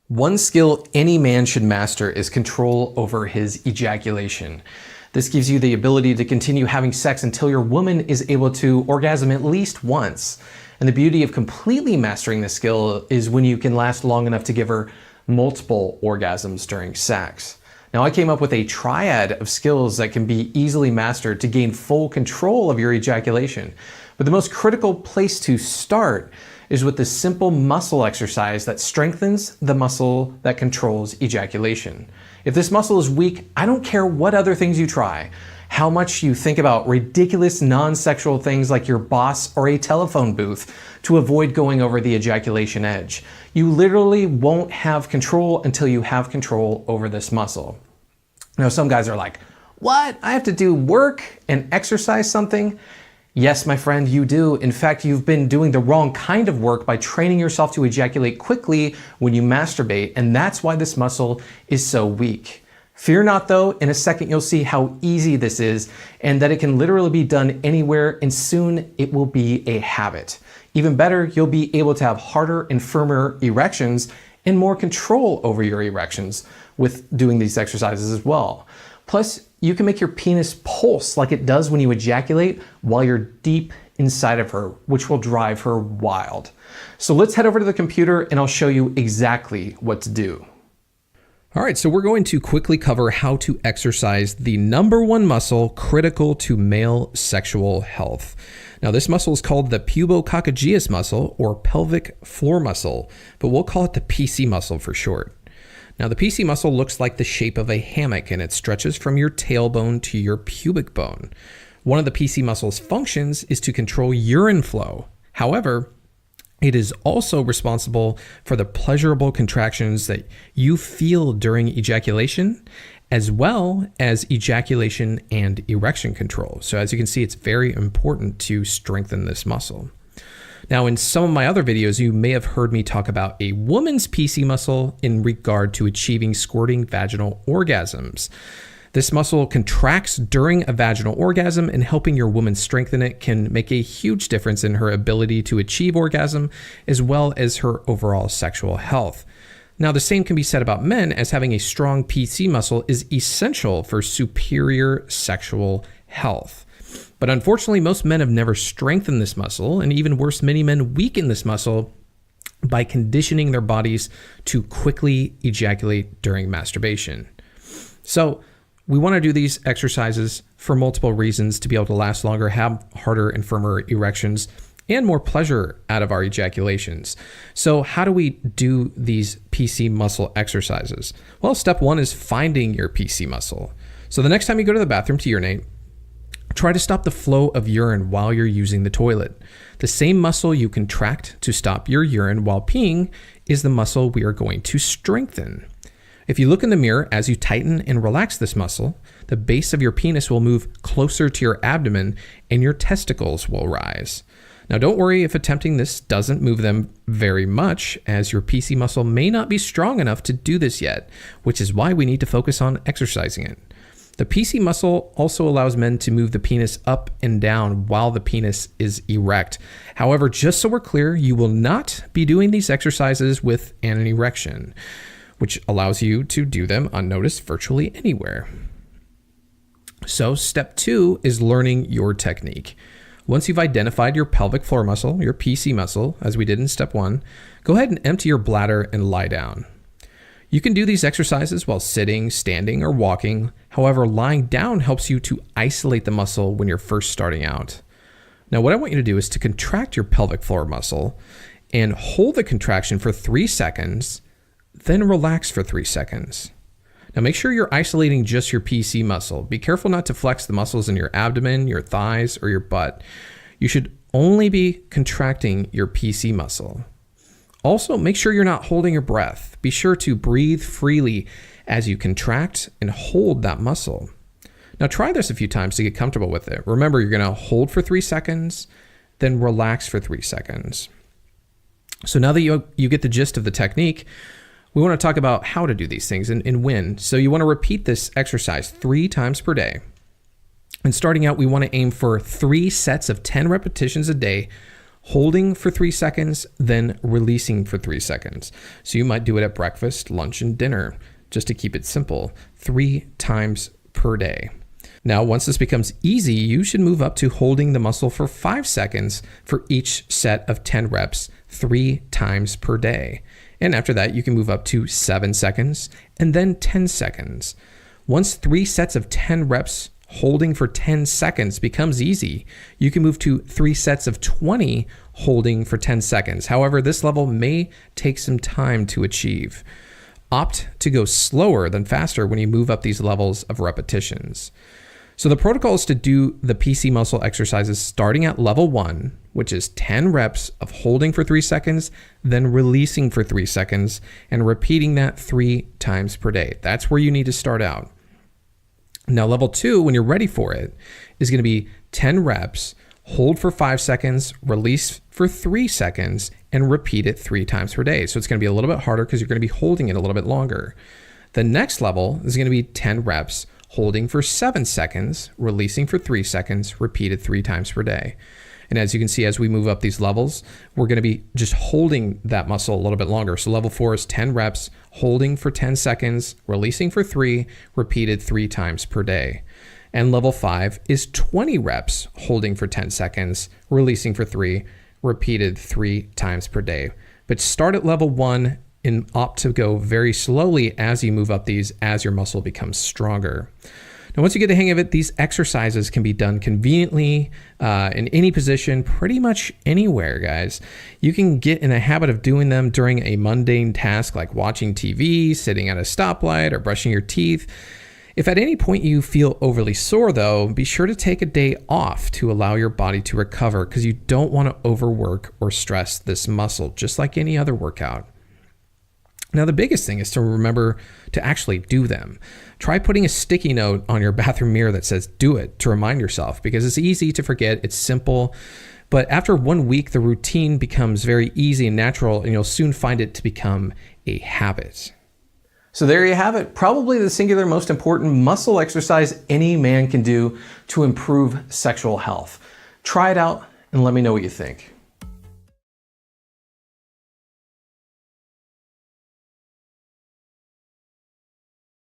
One skill any man should master is control over his ejaculation. This gives you the ability to continue having sex until your woman is able to orgasm at least once. And the beauty of completely mastering this skill is when you can last long enough to give her multiple orgasms during sex. Now, I came up with a triad of skills that can be easily mastered to gain full control of your ejaculation. But the most critical place to start is with the simple muscle exercise that strengthens the muscle that controls ejaculation. If this muscle is weak, I don't care what other things you try, how much you think about ridiculous non-sexual things like your boss or a telephone booth to avoid going over the ejaculation edge. You literally won't have control until you have control over this muscle. Now, some guys are like, what? I have to do work and exercise something? Yes, my friend, you do. In fact, you've been doing the wrong kind of work by training yourself to ejaculate quickly when you masturbate, and that's why this muscle is so weak. Fear not though, in a second you'll see how easy this is and that it can literally be done anywhere, and soon it will be a habit. Even better, you'll be able to have harder and firmer erections and more control over your erections with doing these exercises as well. Plus, you can make your penis pulse like it does when you ejaculate while you're deep inside of her, which will drive her wild. So let's head over to the computer and I'll show you exactly what to do. All right, so we're going to quickly cover how to exercise the number one muscle critical to male sexual health. Now, this muscle is called the pubococcygeus muscle or pelvic floor muscle, but we'll call it the PC muscle for short. Now, the PC muscle looks like the shape of a hammock and it stretches from your tailbone to your pubic bone. One of the PC muscle's functions is to control urine flow. However, it is also responsible for the pleasurable contractions that you feel during ejaculation, as well as ejaculation and erection control. So as you can see, it's very important to strengthen this muscle. Now, in some of my other videos, you may have heard me talk about a woman's PC muscle in regard to achieving squirting vaginal orgasms. This muscle contracts during a vaginal orgasm, and helping your woman strengthen it can make a huge difference in her ability to achieve orgasm, as well as her overall sexual health. Now, the same can be said about men, as having a strong PC muscle is essential for superior sexual health. But unfortunately, most men have never strengthened this muscle, and even worse, many men weaken this muscle by conditioning their bodies to quickly ejaculate during masturbation. So we want to do these exercises for multiple reasons: to be able to last longer, have harder and firmer erections, and more pleasure out of our ejaculations. So how do we do these PC muscle exercises? Well, step one is finding your PC muscle. So the next time you go to the bathroom to urinate, try to stop the flow of urine while you're using the toilet. The same muscle you contract to stop your urine while peeing is the muscle we are going to strengthen. If you look in the mirror as you tighten and relax this muscle, the base of your penis will move closer to your abdomen and your testicles will rise. Now, don't worry if attempting this doesn't move them very much, as your PC muscle may not be strong enough to do this yet, which is why we need to focus on exercising it. The PC muscle also allows men to move the penis up and down while the penis is erect. However, just so we're clear, you will not be doing these exercises with an erection, which allows you to do them unnoticed virtually anywhere. So step two is learning your technique. Once you've identified your pelvic floor muscle, your PC muscle, as we did in step one, go ahead and empty your bladder and lie down. You can do these exercises while sitting, standing, or walking. However, lying down helps you to isolate the muscle when you're first starting out. Now, what I want you to do is to contract your pelvic floor muscle and hold the contraction for 3 seconds, then relax for 3 seconds. Now, make sure you're isolating just your PC muscle. Be careful not to flex the muscles in your abdomen, your thighs, or your butt. You should only be contracting your PC muscle. Also, make sure you're not holding your breath. Be sure to breathe freely as you contract and hold that muscle. Now, try this a few times to get comfortable with it. Remember, you're going to hold for 3 seconds, then relax for 3 seconds. So now that you get the gist of the technique, we want to talk about how to do these things and when. So you want to repeat this exercise 3 times per day. And starting out, we want to aim for 3 sets of 10 repetitions a day, holding for 3 seconds, then releasing for 3 seconds. So you might do it at breakfast, lunch, and dinner, just to keep it simple, 3 times per day. Now, once this becomes easy, you should move up to holding the muscle for 5 seconds for each set of 10 reps, 3 times per day. And after that, you can move up to 7 seconds and then 10 seconds. Once 3 sets of 10 reps holding for 10 seconds becomes easy, you can move to 3 sets of 20 holding for 10 seconds. However, this level may take some time to achieve. Opt to go slower than faster when you move up these levels of repetitions. So the protocol is to do the PC muscle exercises starting at level 1, which is 10 reps of holding for 3 seconds, then releasing for 3 seconds, and repeating that 3 times per day. That's where you need to start out. Now, level 2, when you're ready for it, is going to be 10 reps, hold for 5 seconds, release for 3 seconds, and repeat it 3 times per day. So it's going to be a little bit harder because you're going to be holding it a little bit longer. The next level is going to be 10 reps, holding for 7 seconds, releasing for 3 seconds, repeated 3 times per day. And as you can see, as we move up these levels, we're going to be just holding that muscle a little bit longer. So level 4 is 10 reps, holding for 10 seconds, releasing for 3, repeated 3 times per day. And level 5 is 20 reps, holding for 10 seconds, releasing for 3, repeated 3 times per day. But start at level 1 and opt to go very slowly as you move up these, as your muscle becomes stronger. Now, once you get the hang of it, these exercises can be done conveniently in any position, pretty much anywhere, guys. You can get in a habit of doing them during a mundane task like watching TV, sitting at a stoplight, or brushing your teeth. If at any point you feel overly sore, though, be sure to take a day off to allow your body to recover, because you don't want to overwork or stress this muscle, just like any other workout. Now, the biggest thing is to remember to actually do them. Try putting a sticky note on your bathroom mirror that says "do it" to remind yourself, because it's easy to forget, it's simple. But after 1 week, the routine becomes very easy and natural, and you'll soon find it to become a habit. So there you have it. Probably the singular most important muscle exercise any man can do to improve sexual health. Try it out and let me know what you think.